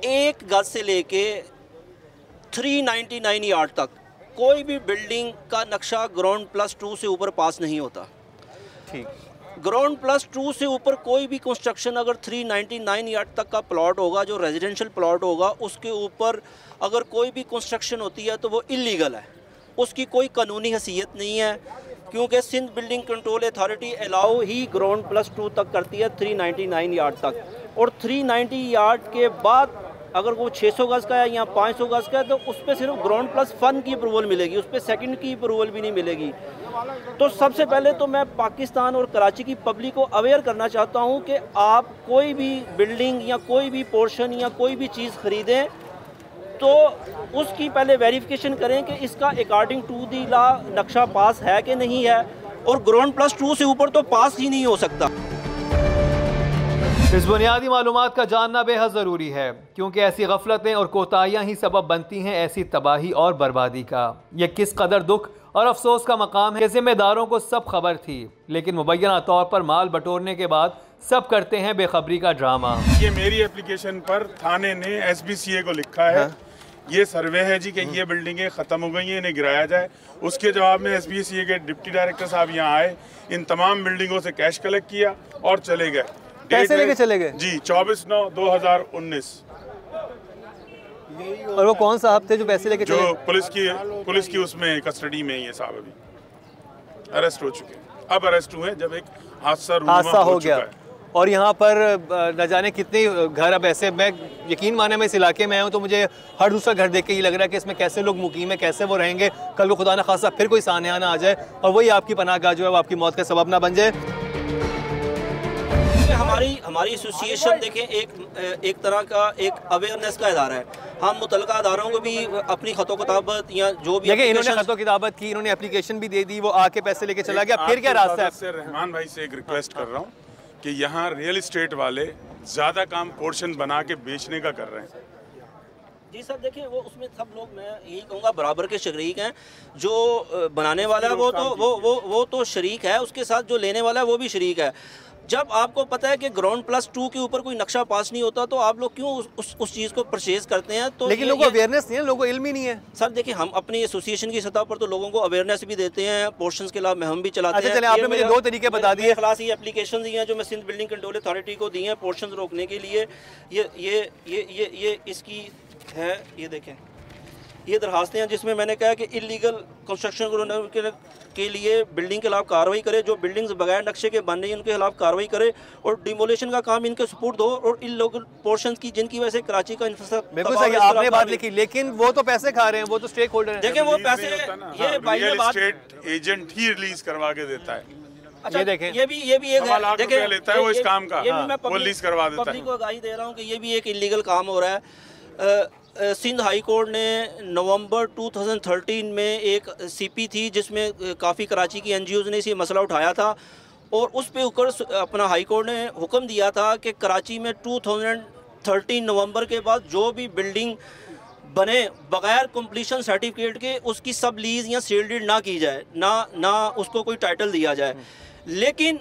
S5: 1 गज से लेके 399 यार्ड तक कोई भी बिल्डिंग का नक्शा ग्राउंड +2 से ऊपर पास नहीं होता।
S6: ठीक,
S5: ग्राउंड +2 से ऊपर कोई भी कंस्ट्रक्शन अगर 399 यार्ड तक का प्लॉट होगा, जो रेजिडेंशियल प्लॉट होगा, उसके ऊपर अगर कोई भी कंस्ट्रक्शन होती है तो वो इलीगल है, उसकी कोई कानूनी हैसियत नहीं है, क्योंकि Sindh building control authority allow ही ग्राउंड +2 तक करती है 399 यार्ड तक, और 390 यार्ड के बाद अगर वो 600 गज का है या 500 गज का है तो उस पर सिर्फ ग्राउंड +1 की अप्रूवल मिलेगी, उस पर सेकंड की अप्रूवल भी नहीं मिलेगी। तो सबसे पहले तो मैं पाकिस्तान और कराची की पब्लिक को अवेयर करना चाहता हूं कि आप कोई भी बिल्डिंग या कोई भी पोर्शन या कोई भी चीज़ ख़रीदें तो उसकी पहले वेरिफिकेशन करें कि इसका अकॉर्डिंग टू दी लॉ नक्शा पास है कि नहीं है, और ग्राउंड +2 से ऊपर तो पास ही नहीं हो सकता।
S1: इस बुनियादी मालूमात का जानना बेहद ज़रूरी है, क्योंकि ऐसी गफलतें और कोताहियाँ ही सबब बनती हैं ऐसी तबाही और बर्बादी का। यह किस कदर दुख और अफसोस का मकाम है कि जिम्मेदारों को सब खबर थी, लेकिन मुबैना तौर पर माल बटोरने के बाद सब करते हैं बेखबरी का ड्रामा।
S2: ये मेरी एप्लीकेशन पर थाने ने SBCA को लिखा है, ये सर्वे है जी कि ये बिल्डिंगें ख़त्म हो गई हैं, इन्हें गिराया जाए। उसके जवाब में SBCA के डिप्टी डायरेक्टर साहब यहाँ आए, इन तमाम बिल्डिंगों से कैश कलेक्ट किया और चले गए।
S6: पैसे लेके चले गए
S2: जी, 24/9/2019
S6: और वो कौन साहब थे जो पैसे लेके
S2: जो
S6: चले?
S2: पुलिस की उसमें कस्टडी में ये साहब अभी अरेस्ट हो चुके हैं। अब अरेस्ट हुए जब एक हादसा
S6: हो गया। और यहाँ पर न जाने कितने घर अब ऐसे, मैं यकीन माने मैं इस इलाके में आया हूँ तो मुझे हर दूसरा घर देख के ये लग रहा है कि इसमें कैसे लोग मुकीम है, कैसे वो रहेंगे, कल को खुदा न खासा फिर कोई सानिया ना आ जाए और वही आपकी पनाहगाह जो है वो आपकी मौत का सबब ना बन जाए।
S5: हमारी एसोसिएशन देखें एक तरह का एक अवेयरनेस का इदारा है। हम मुतलका अदारों को भी अपनी खतो किताबत या जो भी
S6: इन्होंने खतो किताबत की, इन्होंने एप्लीकेशन भी दे दी, वो आके पैसे लेके चला गया, फिर क्या रास्ता है?
S2: रहमान भाई से एक रिक्वेस्ट कर रहा हूँ कि यहाँ रियल इस्टेट वाले ज़्यादा काम पोर्शन बना के बेचने का कर रहे हैं।
S5: जी सर, देखिए वो उसमें सब लोग, मैं यही कहूँगा, बराबर के शरीक हैं। जो बनाने वाला है वो तो शरीक है, उसके साथ जो लेने वाला है वो भी शरीक है। जब आपको पता है कि ग्राउंड +2 के ऊपर कोई नक्शा पास नहीं होता तो आप लोग क्यों उस चीज़ को परचेज करते हैं? तो
S6: लेकिन लोगों को अवेयरनेस नहीं है, लोगों को इल्म ही नहीं है।
S5: सर देखिए, हम अपनी एसोसिएशन की सतह पर तो लोगों को अवेयरनेस भी देते हैं, पोर्शंस के अलावा हम भी चलाते हैं।
S6: चलिए, आपने मुझे 2 तरीके बता दिए।
S5: खलासी एप्लीकेशन दी हैं जो मैं सिंध बिल्डिंग कंट्रोल अथॉरिटी को दी हैं पोर्शंस रोकने के लिए। ये इसकी है, ये देखें, ये दरखास्तें हैं जिसमें मैंने कहा कि इलीगल कंस्ट्रक्शन के लिए बिल्डिंग के खिलाफ कार्रवाई करे, जो बिल्डिंग्स बगैर नक्शे के बन रही हैं उनके खिलाफ कार्रवाई करे और डिमोलेशन का काम इनके सपोर्ट दो, और इल्लीगल पोर्शंस की जिनकी वजह से कराची का इंफ्रास्ट्रक्चर।
S6: बिल्कुल सही, आपने बात लिखी, लेकिन वो तो पैसे खा रहे हैं, वो तो स्टेक होल्डर हैं।
S5: देखें वो पैसे ये भाई ने बात
S2: एजेंट ही रिलीज करवा के देता है।
S5: अच्छा,
S6: ये देखें,
S5: ये भी एक
S2: देखिए लेता है वो इस काम का, वो रिलीज करवा देता है।
S5: पब्लिक को आगाही दे रहा हूँ कि ये भी एक इलीगल काम हो रहा है। सिंध हाई कोर्ट ने नवंबर 2013 में एक CP थी जिसमें काफ़ी कराची की NGOs ने इसे मसला उठाया था, और उस पे ऊपर अपना हाई कोर्ट ने हुक्म दिया था कि कराची में 2013 नवंबर के बाद जो भी बिल्डिंग बने बगैर कंप्लीशन सर्टिफिकेट के उसकी सब लीज या सेल डीड ना की जाए, ना उसको कोई टाइटल दिया जाए। लेकिन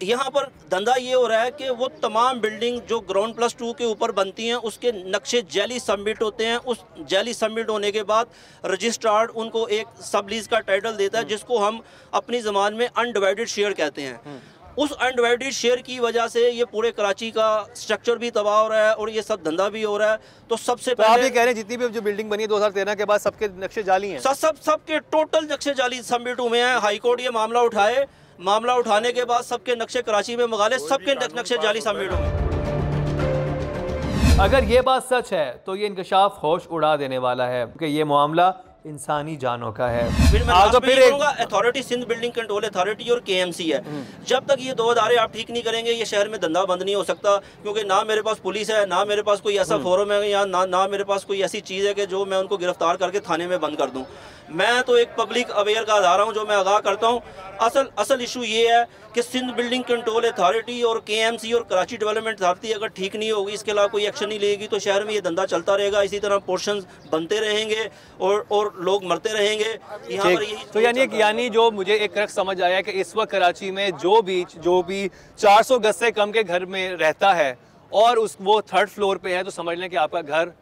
S5: यहाँ पर धंधा ये हो रहा है कि वो तमाम बिल्डिंग जो ग्राउंड +2 के ऊपर बनती हैं उसके नक्शे जाली सबमिट होते हैं। उस जाली सबमिट होने के बाद रजिस्ट्रार्ड उनको एक सब लीज का टाइटल देता है, जिसको हम अपनी ज़बान में अनडिवाइडेड शेयर कहते हैं। उस अनडिवाइडेड शेयर की वजह से ये पूरे कराची का स्ट्रक्चर भी तबाह हो रहा है और ये सब धंधा भी हो रहा है। तो सबसे पहले
S6: आप ये कह रहे हैं जितनी भी जो बिल्डिंग बनी है 2013 के बाद सबके नक्शे जाली हैं?
S5: सबके टोटल नक्शे जाली सबमिट हुए हैं। हाई कोर्ट ये मामला उठाए, मामला उठाने के बाद सबके नक्शे कराची में मंगा ले, सबके नक्शे जाली सबमिट हुए।
S1: अगर ये बात सच है तो ये इंकशाफ होश उड़ा देने वाला है कि ये मामला इंसानी जानों का है।
S5: फिर मैं लास्ट में ये कहूंगा, authority Sindh building control authority और KMC है। जब तक ये दो अदारे आप ठीक नहीं करेंगे, ये शहर में धंधा बंद नहीं हो सकता। क्योंकि ना मेरे पास पुलिस है, ना मेरे पास कोई ऐसा फोरम है, या ना मेरे पास कोई ऐसी चीज़ है कि जो मैं उनको गिरफ्तार करके थाने में बंद कर दूँ। मैं तो एक पब्लिक अवेयर का अदारा हूँ जो मैं आगाह करता हूँ। असल इशू ये है कि सिंध बिल्डिंग कंट्रोल अथॉरिटी और KMC और कराची डेवलपमेंट अथॉरिटी अगर ठीक नहीं होगी, इसके अलावा कोई एक्शन नहीं लेगी, तो शहर में ये धंधा चलता रहेगा। इसी तरह पोर्शंस बनते रहेंगे और लोग मरते रहेंगे। यहाँ पर यही
S6: तो यानी जो मुझे एक क्रक्स समझ आया कि इस वक्त कराची में जो भी 400 गज से कम के घर में रहता है और वो 3rd फ्लोर पे है, तो समझ लें कि आपका घर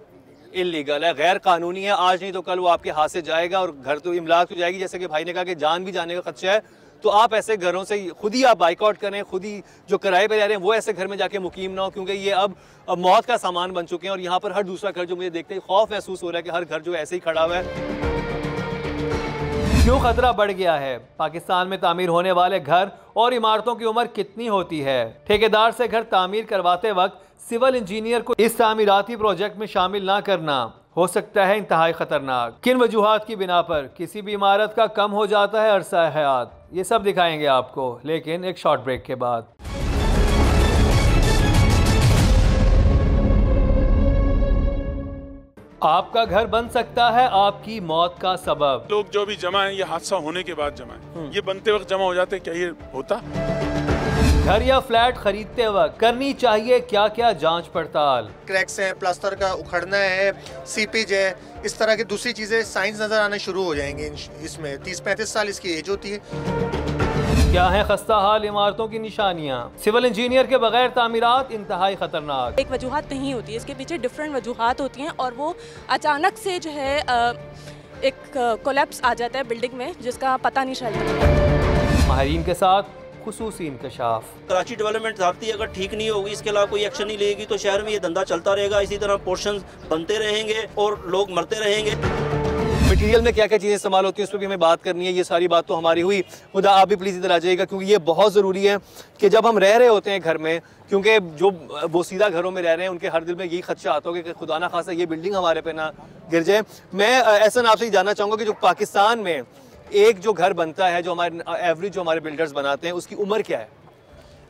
S6: इलीगल है, गैर कानूनी है। आज नहीं तो कल वो आपके हाथ से जाएगा और घर तो इमलाक हो जाएगी। जैसे कि भाई ने कहा कि जान भी जाने का खदशा है, तो आप ऐसे घरों से खुद ही आप बाइकआउट करें, खुद ही जो किराए पे रह रहे हैं वो ऐसे घर में जाके मुकीम ना हो, क्योंकि ये अब मौत का सामान बन चुके हैं। और यहाँ पर हर दूसरा घर जो मुझे देखते ही खौफ महसूस हो रहा है कि हर घर जो ऐसे ही खड़ा हुआ है।
S1: क्यों खतरा बढ़ गया है? पाकिस्तान में तामीर होने वाले घर और इमारतों की उम्र कितनी होती है? ठेकेदार से घर तामीर करवाते वक्त सिविल इंजीनियर को इस तामीराती प्रोजेक्ट में शामिल ना करना हो सकता है इंतहाई खतरनाक। किन वजूहात की बिना पर किसी भी इमारत का कम हो जाता है अरसा हयात, ये सब दिखाएंगे आपको, लेकिन एक शॉर्ट ब्रेक के बाद। आपका घर बन सकता है आपकी मौत का सबब।
S2: लोग जो भी जमा है, ये हादसा होने के बाद जमा है, ये बनते वक्त जमा हो जाते, क्या ये होता?
S1: घर या फ्लैट खरीदते वक्त करनी चाहिए क्या क्या जांच पड़ताल?
S3: क्रैक्स हैं, प्लास्टर का उखड़ना है, सीपेज है, इस तरह की दूसरी चीजें साइंस नजर आने शुरू हो जाएंगे। इसमें 30-35 साल इसकी एज होती है।
S1: क्या है खस्ता हाल इमारतों की निशानियाँ? सिविल इंजीनियर के बगैर तामीरात इंतहाई खतरनाक।
S8: एक वजूहात नहीं होती है, इसके पीछे डिफरेंट वजूहात होती हैं और वो अचानक से जो है एक कोलैप्स आ जाता है बिल्डिंग में, जिसका पता नहीं चलता।
S1: माहिरीन के साथ खुसूसी इंकशाफ।
S5: कराची डेवलपमेंट अथॉरिटी अगर ठीक नहीं होगी, इसके अलावा कोई एक्शन नहीं लेगी, तो शहर में ये धंधा चलता रहेगा। इसी तरह पोर्शंस बनते रहेंगे और लोग मरते रहेंगे।
S6: मटीरियल में क्या क्या चीज़ें इस्तेमाल होती हैं उस पर भी हमें बात करनी है। ये सारी बात तो हमारी हुई। खुदा आप भी प्लीज़ इधर आ जाइएगा, क्योंकि ये बहुत ज़रूरी है कि जब हम रह रहे होते हैं घर में, क्योंकि जो वो सीधा घरों में रह रहे हैं उनके हर दिल में यही खदशा आता होगा कि खुदा ना खासा ये बिल्डिंग हमारे पे ना गिर जाए। मैं ऐसा आपसे जानना चाहूँगा कि जो पाकिस्तान में एक जो घर बनता है, जो हमारे एवरेज जो हमारे बिल्डर्स बनाते हैं, उसकी उम्र क्या है?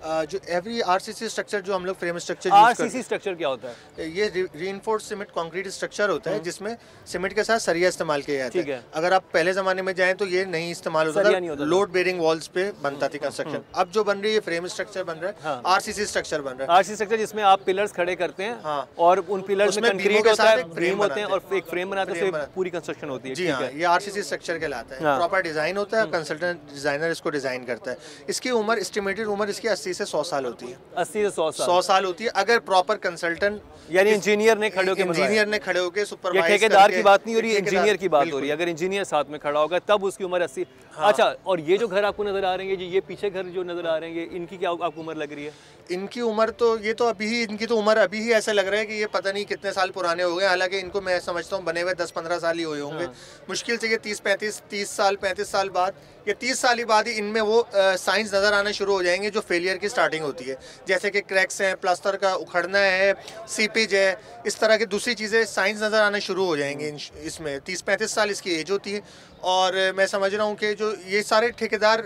S3: जो एवरी RCC स्ट्रक्चर जो हम लोग फ्रेम स्ट्रक्चर
S6: RCC स्ट्रक्चर क्या होता है?
S3: ये रीइंफोर्स्ड सीमेंट कंक्रीट स्ट्रक्चर होता है, जिसमें सीमेंट के साथ सरिया इस्तेमाल किया जाता है। अगर आप पहले जमाने में जाएं तो ये नहीं इस्तेमाल होता था, लोड बेरिंग वॉल्स पे बनता थी कंस्ट्रक्शन। अब जो बन रही है फ्रेम स्ट्रक्चर बन रहा है, RCC स्ट्रक्चर बन रहा है।
S6: RCC स्ट्रक्चर जिसमें आप पिलर्स खड़े करते हैं और उन पिलर्स में कंक्रीट होता है, फ्रेम होते हैं और एक फ्रेम बनाते हैं, पूरी कंस्ट्रक्शन होती है।
S3: जी हाँ, ये RCC स्ट्रक्चर कहलाता है। प्रॉपर डिजाइन होता है, कंसल्टेंट डिजाइनर इसको डिजाइन करता है। इसकी उम्र एस्टिमेटेड उम्र इसकी 80 से 100 साल होती है।
S6: 80 से
S3: 100 साल होती है अगर प्रॉपर कंसल्टेंट
S6: यानी इंजीनियर ने खड़े
S3: होकर सुपरवाइज।
S6: ठेकेदार की बात नहीं हो रही, इंजीनियर की बात हो रही है। अगर इंजीनियर साथ में खड़ा होगा तब उसकी उम्र 80। अच्छा, और ये जो घर आपको नजर आ रहे हैं, ये पीछे घर जो नजर आ रहे हैं, इनकी क्या आपको उम्र लग रही है?
S3: इनकी उम्र तो ये तो अभी ही, इनकी तो उम्र अभी ही ऐसा लग रहा है कि ये पता नहीं कितने साल पुराने हो गए। हालांकि इनको मैं समझता हूँ बने हुए 10-15 साल ही हुए होंगे। मुश्किल से ये 30 साल 35 साल बाद, ये 30 साल ही बाद ही इनमें वो साइंस नज़र आना शुरू हो जाएंगे जो फेलियर की स्टार्टिंग होती है। जैसे कि क्रैक्स हैं, प्लास्टर का उखड़ना है, सीपेज है, इस तरह की दूसरी चीज़ें साइंस नज़र आना शुरू हो जाएंगे। इसमें 30-35 साल इसकी एज होती है। और मैं समझ रहा हूँ कि जो ये सारे ठेकेदार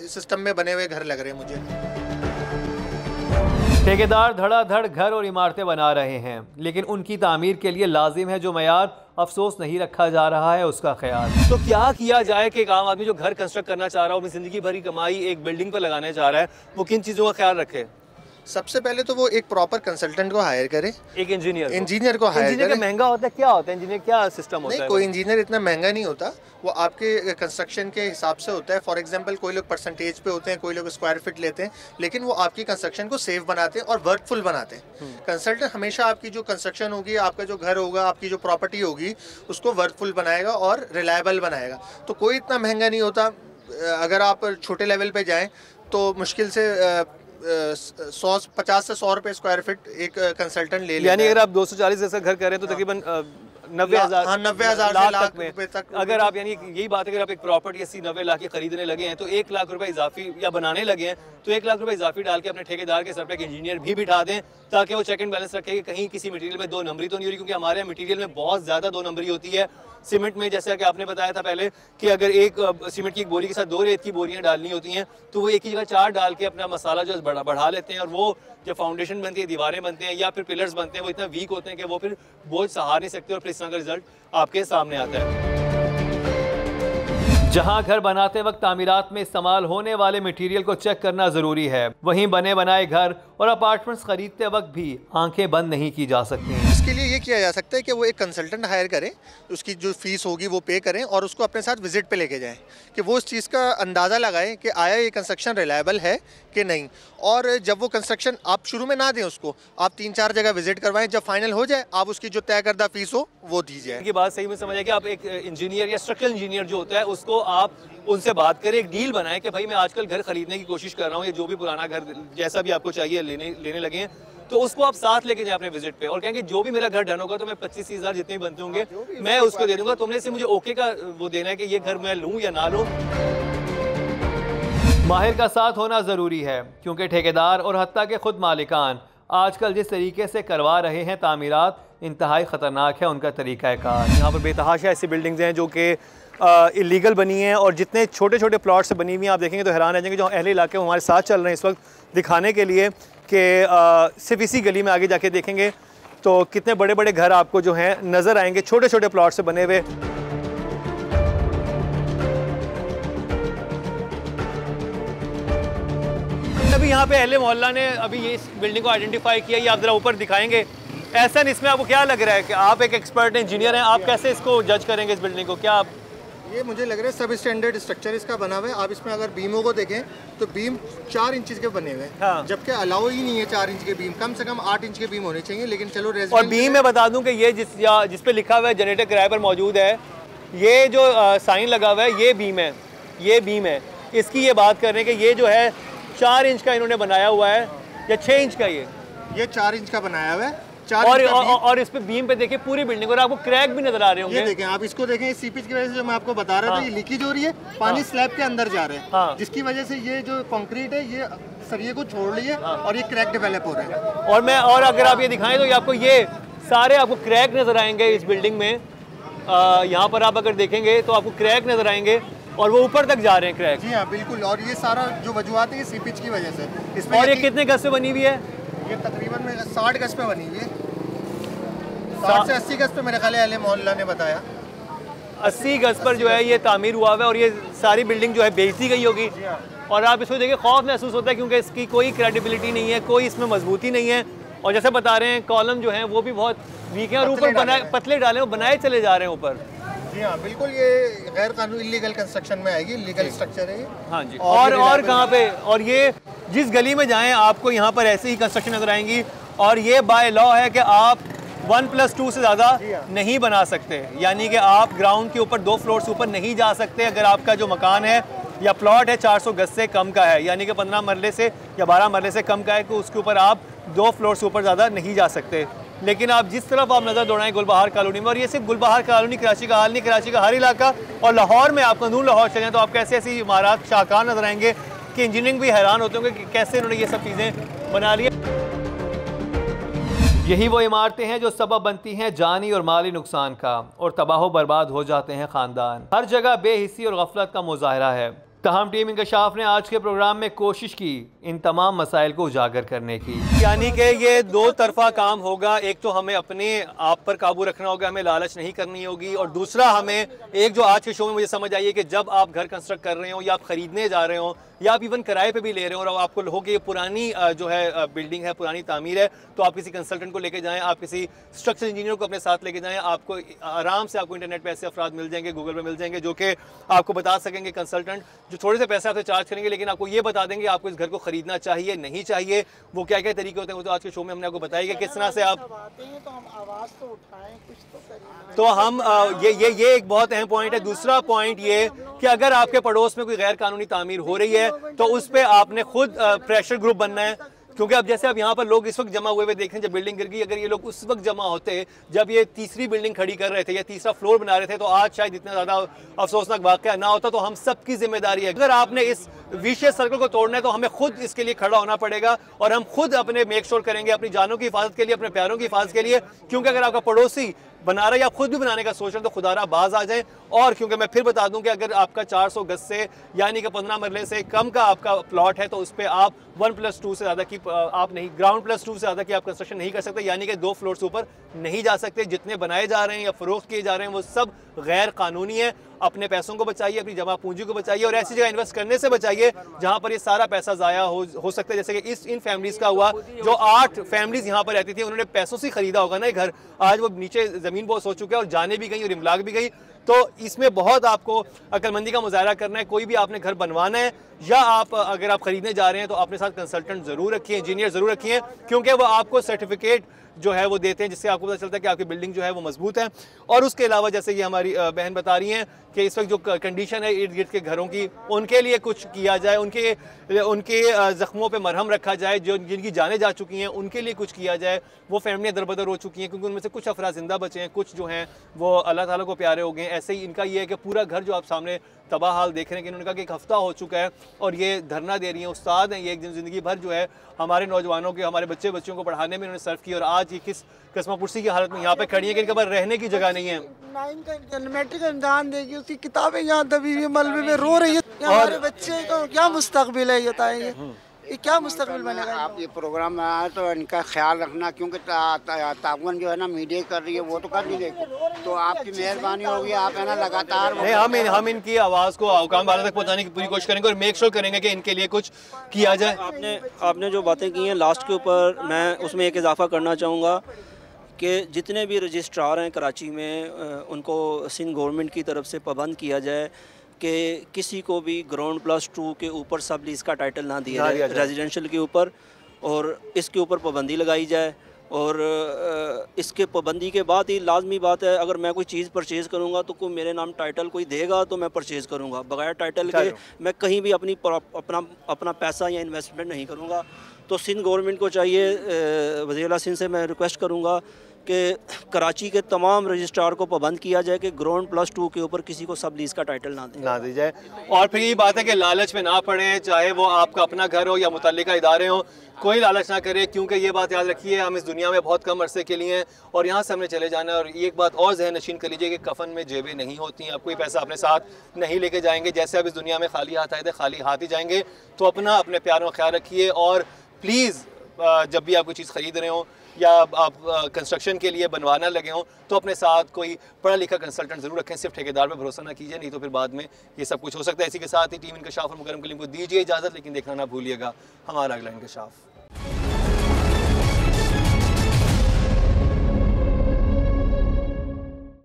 S3: सिस्टम में बने हुए घर लग रहे हैं मुझे।
S1: ठेकेदार धड़ाधड़ घर और इमारतें बना रहे हैं, लेकिन उनकी तामीर के लिए लाजिम है जो मयार अफसोस नहीं रखा जा रहा है उसका ख्याल। तो क्या किया जाए कि एक आम आदमी जो घर कंस्ट्रक्ट करना चाह रहा है, अपनी जिंदगी भर की कमाई एक बिल्डिंग पर लगाने चाह रहा है, वो किन चीज़ों का ख्याल रखे?
S3: सबसे पहले तो वो एक प्रॉपर कंसल्टेंट को हायर करे,
S6: एक इंजीनियर
S3: को हायर करे।
S6: महंगा होता है? क्या होता है इंजीनियर, क्या सिस्टम होता है?
S3: कोई इंजीनियर इतना महंगा नहीं होता, वो आपके कंस्ट्रक्शन के हिसाब से होता है। फॉर एग्जांपल कोई लोग परसेंटेज पे होते हैं, कोई लोग स्क्वायर फीट लेते हैं, लेकिन वो आपकी कंस्ट्रक्शन को सेफ बनाते हैं और वर्कफुल बनाते हैं। कंसल्टेंट हमेशा आपकी जो कंस्ट्रक्शन होगी, आपका जो घर होगा, आपकी जो प्रॉपर्टी होगी, उसको वर्कफुल बनाएगा और रिलायबल बनाएगा। तो कोई इतना महंगा नहीं होता। अगर आप छोटे लेवल पे जाएं तो मुश्किल से 50 से 100 रुपए स्क्वायर फीट एक कंसल्टेंट ले लेता है।
S6: यानी अगर आप 240 जैसा घर कर रहे हैं तो तकरीबन 90,000
S3: 90,000
S6: लाख
S3: लाख
S6: तक में
S3: रुपए तक।
S6: अगर आप यानी यही बात है, अगर आप एक प्रॉपर्टी 80-90 लाख की खरीदने लगे हैं तो 1 लाख रुपए इजाफी या बनाने लगे हैं तो 1 लाख रुपए इजाफी डाल के अपने ठेकेदार के सर पे एक इंजीनियर भी बिठा दें ताकि वो चेक एंड बैलेंस रखे कि कहीं किसी मटेरियल में 2 नंबरी तो नहीं हो रही, क्योंकि हमारे मटेरियल में बहुत ज़्यादा 2 नंबरी होती है। सीमेंट में जैसा कि आपने बताया था पहले कि अगर एक सीमेंट की एक बोरी के साथ 2 रेत की बोरियां डालनी होती हैं तो वो एक ही जगह 4 डाल के अपना मसाला जो है बढ़ा लेते हैं, और वो जब फाउंडेशन बनती है, दीवारें बनते हैं या फिर पिलर्स बनते हैं, वो इतना वीक होते हैं कि वो फिर बोझ सहार नहीं सकते और फिर इस तरह का रिजल्ट आपके सामने आता है।
S1: जहां घर बनाते वक्त तामीरात में इस्तेमाल होने वाले मटेरियल को चेक करना ज़रूरी है, वहीं बने बनाए घर और अपार्टमेंट्स खरीदते वक्त भी आंखें बंद नहीं की जा सकती।
S3: इसके लिए ये किया जा सकता है कि वो एक कंसल्टेंट हायर करें, उसकी जो फीस होगी वो पे करें और उसको अपने साथ विजिट पे लेके जाएं कि वो उस चीज़ का अंदाज़ा लगाएं कि आया ये कंस्ट्रक्शन रिलायबल है कि नहीं। और जब वो कंस्ट्रक्शन आप शुरू में ना दें उसको, आप 3-4 जगह विजिट करवाएं, जब फाइनल हो जाए आप उसकी जो तय करदा फीस हो वो दीजिए।
S6: ये बात सही में समझ आए कि आप एक इंजीनियर या स्ट्रक्चरल इंजीनियर जो होता है उसको आप उनसे बात करें, एक डील बनाएं कि भाई मैं आजकल घर खरीदने की कोशिश कर रहा हूँ, या जो भी पुराना घर जैसा भी आपको चाहिए लेने लगे हैं, तो उसको आप साथ लेके जाएं अपने विजिट पे और कहेंगे जो भी मेरा घर डन होगा तो मैं 25-30 हज़ार जितने भी बनते होंगे मैं उसको दे दूंगा, तुमने से मुझे ओके का वो देना है कि ये घर मैं लूँ या ना लूँ।
S1: माहिर का साथ होना ज़रूरी है, क्योंकि ठेकेदार और हत्ता के खुद मालिकान आजकल जिस तरीके से करवा रहे हैं तामीरात, इंतहाई ख़तरनाक है उनका तरीक़ाकार।
S6: यहाँ पर बेतहाशा ऐसी बिल्डिंग्स हैं जो कि इलीगल बनी हैं और जितने छोटे छोटे प्लॉट से बनी हुई हैं आप देखेंगे तो हैरान रह जाएंगे। जो अहले इलाके हमारे साथ चल रहे हैं इस वक्त दिखाने के लिए कि सिर्फ इसी गली में आगे जाके देखेंगे तो कितने बड़े बड़े घर आपको जो हैं नज़र आएंगे, छोटे छोटे प्लॉट से बने हुए। अभी यहाँ पे अहले मोहल्ला ने अभी ये इस बिल्डिंग को आइडेंटिफाई किया, ये आप ज़रा ऊपर दिखाएंगे। ऐसा नहीं, इसमें आपको क्या लग रहा है कि आप एक एक्सपर्ट इंजीनियर हैं, आप कैसे इसको जज करेंगे इस बिल्डिंग को? क्या आप
S3: ये मुझे लग रहा है सब स्टैंडर्ड स्ट्रक्चर इसका बना हुआ है। आप इसमें अगर बीमों को देखें तो बीम 4 इंच के बने हुए हैं,
S6: हाँ।
S3: जबकि अलाउ ही नहीं है 4 इंच के बीम, कम से कम 8 इंच के बीम होने चाहिए। लेकिन चलो
S6: और बीम मैं बता दूं कि ये जिस पे लिखा हुआ है जनरेटर किराए पर मौजूद है, ये जो साइन लगा हुआ है ये बीम है, ये बीम है। इसकी ये बात कर रहे हैं कि ये जो है 4 इंच का इन्होंने बनाया हुआ है या 6 इंच का, ये 4 इंच का बनाया हुआ है। और इस पे बीम पे देखिए पूरी बिल्डिंग और आपको क्रैक भी नजर आ रहे होंगे।
S3: ये देखें आप इसको देखें, इस सीपेज की वजह से जो मैं आपको बता रहा था, ये लीकेज हो रही है, पानी स्लैब के अंदर जा रहा है, जिसकी वजह से ये जो कंक्रीट है ये सरिये को छोड़ रही है और ये क्रैक डेवलप हो रहा है।
S6: और अगर आप ये दिखाएं तो आपको ये सारे आपको क्रैक नजर आएंगे इस बिल्डिंग में। यहाँ पर आप अगर देखेंगे तो आपको क्रैक नजर आएंगे और वो ऊपर तक जा रहे हैं क्रैक।
S3: जी हाँ बिल्कुल, और ये सारा जो वजूहत है ये सीपेज की वजह से।
S6: इसमें और ये कितने गज से बनी हुई है?
S3: ये तकरीबन 60 गज पे बनी हुई है, 60 से 80 गज पे मेरे ख्याल है मोहल्ला ने बताया।
S6: 80 गज पर जो है ये तामीर हुआ है और ये सारी बिल्डिंग जो है बेच दी गई होगी। और आप इसको देखिए खौफ महसूस होता है क्योंकि इसकी कोई क्रेडिबिलिटी नहीं है, कोई इसमें मजबूती नहीं है। और जैसे बता रहे हैं कॉलम जो हैं वो भी बहुत वीक हैं और ऊपर पतले डाले, वो बनाए चले जा रहे हैं ऊपर।
S3: जी हाँ बिल्कुल, ये गैर कानूनी इलीगल कंस्ट्रक्शन में आएगी, लीगल स्ट्रक्चर है ये।
S6: हाँ जी। और कहाँ पे, और ये जिस गली में जाएं आपको यहाँ पर ऐसे ही कंस्ट्रक्शन नजर आएंगी। और ये बाय लॉ है कि आप 1+2 से ज़्यादा नहीं बना सकते, यानी कि आप ग्राउंड के ऊपर 2 फ्लोर से ऊपर नहीं जा सकते। अगर आपका जो मकान है या प्लॉट है 400 गज से कम का है, यानी कि 15 मरले से या 12 मरले से कम का है, तो उसके ऊपर आप 2 फ्लोर से ऊपर ज़्यादा नहीं जा सकते। लेकिन आप जिस तरफ आप नज़र दौड़ाएं गुलबहार कॉलोनी में, और ये सिर्फ गुलबहार कॉलोनी कराची का हाल नहीं, कराची का हर इलाका, और लाहौर में आप कानून लाहौर चलें तो आप कैसे ऐसी इमारत शाहकार नजर आएंगे कि इंजीनियरिंग भी हैरान होते होंगे कि कैसे उन्होंने ये सब चीज़ें बना ली।
S1: यही वो इमारतें हैं जो सबब बनती हैं जानी और माली नुकसान का, और तबाह बर्बाद हो जाते हैं ख़ानदान। हर जगह बेहिस्सी और गफलत का मुजाहरा है। तहम टीम इंकशाफ ने आज के प्रोग्राम में कोशिश की इन तमाम मसाइल को उजागर करने की।
S6: यानी कि ये 2 तरफा काम होगा, एक तो हमें अपने आप पर काबू रखना होगा, हमें लालच नहीं करनी होगी, और दूसरा हमें एक जो आज के शो में मुझे समझ आई है कि जब आप घर कंस्ट्रक्ट कर रहे हो या आप खरीदने जा रहे हो या आप इवन किराए पे भी ले रहे हो और आपको हो कि ये पुरानी जो है बिल्डिंग है, पुरानी तामीर है, तो आप किसी कंसल्टेंट को लेके जाएं, आप किसी स्ट्रक्चर इंजीनियर को अपने साथ लेके जाएं। आपको आराम से आपको इंटरनेट पे ऐसे अफराद मिल जाएंगे, गूगल पे मिल जाएंगे, जो कि आपको बता सकेंगे, कंसल्टेंट जो थोड़े से पैसे आपसे चार्ज करेंगे लेकिन आपको ये बता देंगे आपको इस घर को खरीदना चाहिए नहीं चाहिए, वो क्या क्या तरीके होते हैं। वो तो आज के शो में हमने आपको बताया कि किस तरह से आप तो हम ये एक बहुत अहम पॉइंट है। दूसरा पॉइंट ये कि अगर आपके पड़ोस में कोई गैर कानूनी तामीर हो रही है तो उस पर आपने खुद प्रेशर ग्रुप बनना है, क्योंकि अब जैसे अब यहाँ पर लोग इस वक्त जमा हुए देख रहे हैं, जब बिल्डिंग गिर गई, अगर ये लोग उस वक्त जमा होते जब ये तीसरी बिल्डिंग खड़ी कर रहे थे या तीसरा फ्लोर बना रहे थे, तो आज शायद इतना ज़्यादा अफसोसनाक वाक़या ना होता। तो हम सबकी जिम्मेदारी है, अगर आपने इस विशेष सर्कल को तोड़ना है तो हमें खुद इसके लिए खड़ा होना पड़ेगा और हम खुद अपने मेक श्योर करेंगे अपनी जानों की हिफाजत के लिए, अपने प्यारों की हिफाजत के लिए। क्योंकि अगर आपका पड़ोसी बना रहा है या खुद भी बनाने का सोच रहे हैं तो खुदारा बाज आ जाए। और क्योंकि मैं फिर बता दूं कि अगर आपका 400 गज से यानी कि 15 मरले से कम का आपका प्लॉट है तो उस पर आप 1+2 से ज़्यादा की आप नहीं, ग्राउंड +2 से ज़्यादा की आप कंस्ट्रक्शन नहीं कर सकते, यानी कि 2 फ्लोर से ऊपर नहीं जा सकते। जितने बनाए जा रहे हैं या फरोख्त किए जा रहे हैं वो सब गैर कानूनी है। अपने पैसों को बचाइए, अपनी जमा पूंजी को बचाइए और ऐसी जगह इन्वेस्ट करने से बचाइए जहां पर ये सारा पैसा ज़ाया हो सकता है। जैसे कि इन फैमिलीज़ का हुआ, जो 8 फैमिलीज़ यहाँ पर रहती थी, उन्होंने पैसों से खरीदा होगा ना ये घर, आज वो नीचे ज़मीन बहुत हो चुका है और जाने भी गई और इमलाक भी गई। तो इसमें बहुत आपको अक्लमंदी का मुजाहरा करना है। कोई भी आपने घर बनवाना है या आप अगर आप खरीदने जा रहे हैं तो अपने साथ कंसल्टेंट ज़रूर रखिए, इंजीनियर ज़रूर रखिए, क्योंकि वो आपको सर्टिफिकेट जो है वो देते हैं जिससे आपको पता चलता है कि आपकी बिल्डिंग जो है वो मजबूत है। और उसके अलावा जैसे ये हमारी बहन बता रही हैं कि इस वक्त जो कंडीशन है इर्द गिर्द के घरों की, उनके लिए कुछ किया जाए, उनके ज़ख्मों पे मरहम रखा जाए, जो जिनकी जानें जा चुकी हैं उनके लिए कुछ किया जाए। वो फैमिलियाँ दरबदर हो चुकी हैं क्योंकि उनमें से कुछ अफराद ज़िंदा बचे हैं, कुछ जो हैं वो अल्लाह ताला को प्यारे हो गए हैं। ऐसे ही इनका ये है कि पूरा घर जो आप सामने तबाह हाल देख रहे हैं कि इन्होंने कहा कि 1 हफ्ता हो चुका है और ये धरना दे रही हैं। उस्ताद हैं ये, एक दिन ज़िंदगी भर जो है हमारे नौजवानों के, हमारे बच्चों को पढ़ाने में इन्होंने सर्व की और आज ये किस कस्मापुरसी की हालत में यहाँ पे खड़ी है कि इनके पास रहने की जगह नहीं है।
S9: 9 का मैट्रिक का इम्तहान देगी, उसकी किताबें यहाँ दबी हुई मलबे में रो रही है। हमारे बच्चे को क्या मुस्तकबिल है, ये बताएंगे ये क्या मुस्तकबिल बनेगा।
S10: आप ये प्रोग्राम में आए तो इनका ख्याल रखना, क्योंकि ताउन जो है ना मीडिया कर रही है वो तो कर नहीं देखो, तो आपकी मेहरबानी होगी, आप है ना लगातार
S6: नहीं, हम इनकी आवाज़ को हुकाम वालों तक पहुँचाने की पूरी कोशिश करेंगे और मेक श्योर करेंगे कि इनके लिए कुछ किया जाए।
S5: आपने जो बातें की हैं लास्ट के ऊपर, मैं उसमें एक इजाफा करना चाहूँगा कि जितने भी रजिस्ट्रार हैं कराची में उनको सिंध गवर्नमेंट की तरफ से पाबंद किया जाए कि किसी को भी ग्राउंड +2 के ऊपर सब लीज का टाइटल ना दिया जाए रेजिडेंशियल के ऊपर, और इसके ऊपर पाबंदी लगाई जाए। और इसके पाबंदी के बाद ही लाजमी बात है, अगर मैं कोई चीज़ परचेज़ करूँगा तो कोई मेरे नाम टाइटल कोई देगा तो मैं परचेज़ करूँगा, बगैर टाइटल के मैं कहीं भी अपना पैसा या इन्वेस्टमेंट नहीं करूँगा। तो सिंध गवर्नमेंट को चाहिए, वज़ीर सिंध से मैं रिक्वेस्ट करूँगा कि कराची के तमाम रजिस्ट्रार को पाबंद किया जाए कि ग्राउंड +2 के ऊपर किसी को सब लीज का टाइटल ना दी
S6: जाए। और फिर यही बात है कि लालच में ना पड़े, चाहे वो आपका अपना घर हो या मुतल्लिका इदारे हो, कोई लालच ना करे, क्योंकि ये बात याद रखिए हम इस दुनिया में बहुत कम अरसे के लिए हैं और यहाँ से हमने चले जाना है। और एक बात और जहन नशीन कर लीजिए कि कफन में जेबें नहीं होती हैं, आप कोई पैसा अपने साथ नहीं लेके जाएंगे। जैसे आप इस दुनिया में खाली हाथ आए थे खाली हाथ ही जाएंगे। तो अपना अपने प्यारों का ख्याल रखिए और प्लीज़ जब भी आप कोई चीज़ ख़रीद रहे हो या आप कंस्ट्रक्शन के लिए बनवाना लगे हों तो अपने साथ कोई पढ़ा लिखा कंसल्टेंट ज़रूर रखें, सिर्फ ठेकेदार पे भरोसा ना कीजिए, नहीं तो फिर बाद में ये सब कुछ हो सकता है। इसी के साथ ही टीम इंकशाफ और मुकरम कलीम को दीजिए इजाज़त, लेकिन देखना ना भूलिएगा हमारा अगला इंकशाफ।